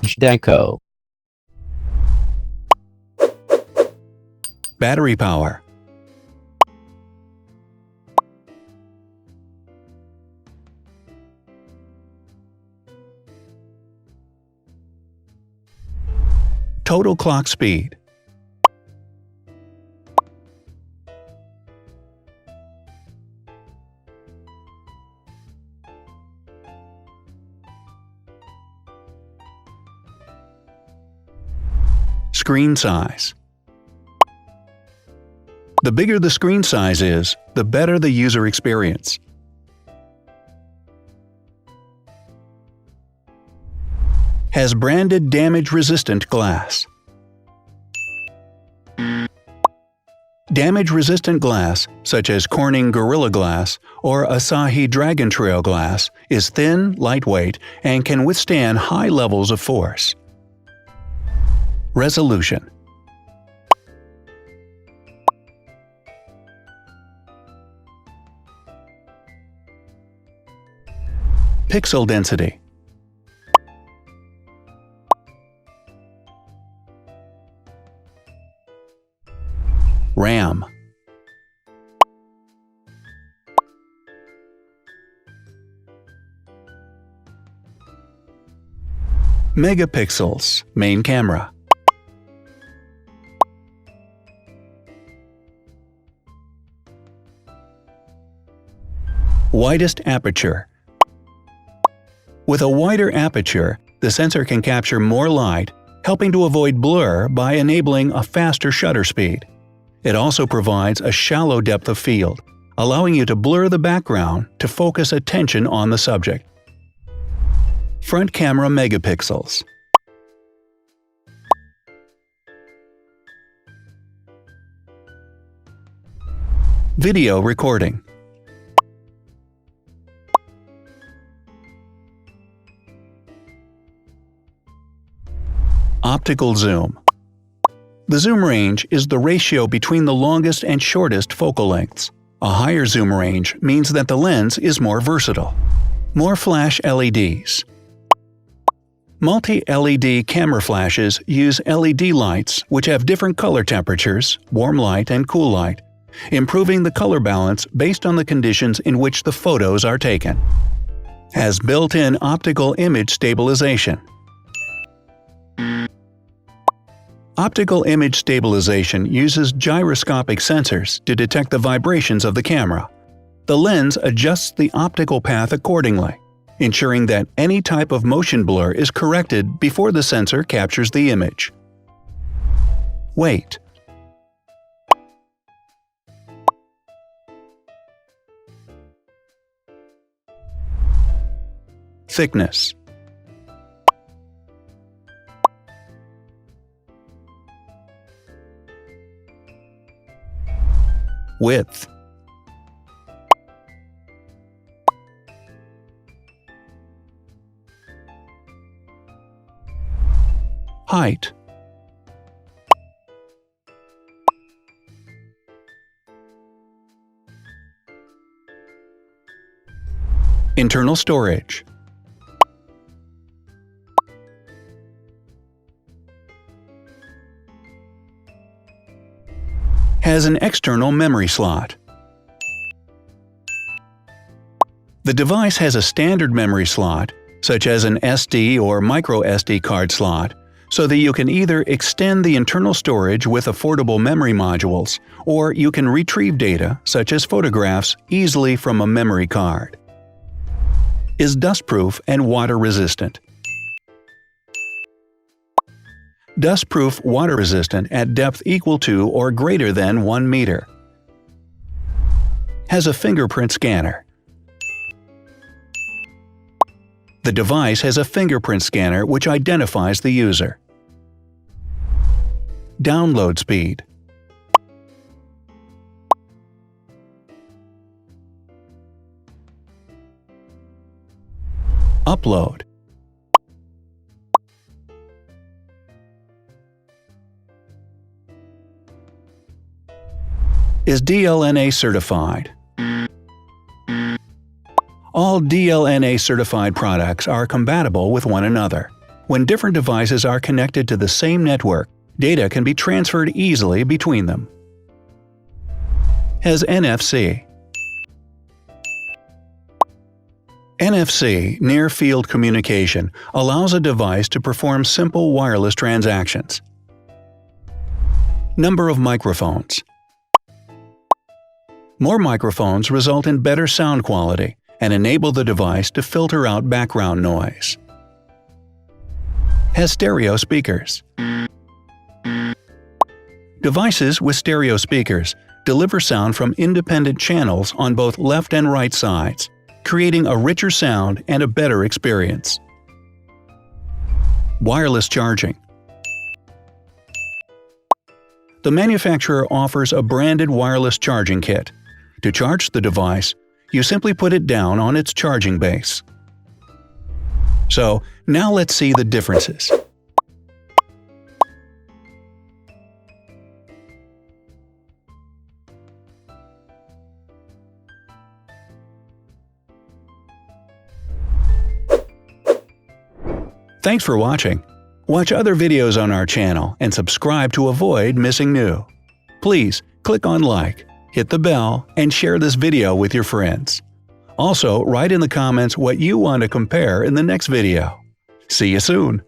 Deco. Battery power. Total clock speed. Screen size. The bigger the screen size is, the better the user experience. Has branded damage-resistant glass. Damage-resistant glass, such as Corning Gorilla Glass or Asahi Dragon Trail glass, is thin, lightweight, and can withstand high levels of force. Resolution. Pixel density. RAM. Megapixels, main camera. Widest aperture. With a wider aperture, the sensor can capture more light, helping to avoid blur by enabling a faster shutter speed. It also provides a shallow depth of field, allowing you to blur the background to focus attention on the subject. Front camera megapixels. Video recording. Optical zoom. The zoom range is the ratio between the longest and shortest focal lengths. A higher zoom range means that the lens is more versatile. More flash LEDs. Multi-LED camera flashes use LED lights which have different color temperatures, warm light and cool light, improving the color balance based on the conditions in which the photos are taken. Has built-in optical image stabilization. Optical image stabilization uses gyroscopic sensors to detect the vibrations of the camera. The lens adjusts the optical path accordingly, ensuring that any type of motion blur is corrected before the sensor captures the image. Weight. Thickness. Width. Height. Internal storage. Has an external memory slot. The device has a standard memory slot, such as an SD or micro SD card slot, so that you can either extend the internal storage with affordable memory modules, or you can retrieve data, such as photographs, easily from a memory card. Is dustproof and water-resistant. Dustproof water-resistant at depth equal to or greater than 1 meter. Has a fingerprint scanner. The device has a fingerprint scanner which identifies the user. Download speed. Upload. Is DLNA certified. All DLNA certified products are compatible with one another. When different devices are connected to the same network, data can be transferred easily between them. Has NFC. NFC, Near Field Communication, allows a device to perform simple wireless transactions. Number of microphones. More microphones result in better sound quality and enable the device to filter out background noise. Has stereo speakers. Devices with stereo speakers deliver sound from independent channels on both left and right sides, creating a richer sound and a better experience. Wireless charging. The manufacturer offers a branded wireless charging kit. To charge the device, you simply put it down on its charging base. So, now let's see the differences. Thanks for watching. Watch other videos on our channel and subscribe to avoid missing new. Please click on like, hit the bell, and share this video with your friends. Also, write in the comments what you want to compare in the next video. See you soon!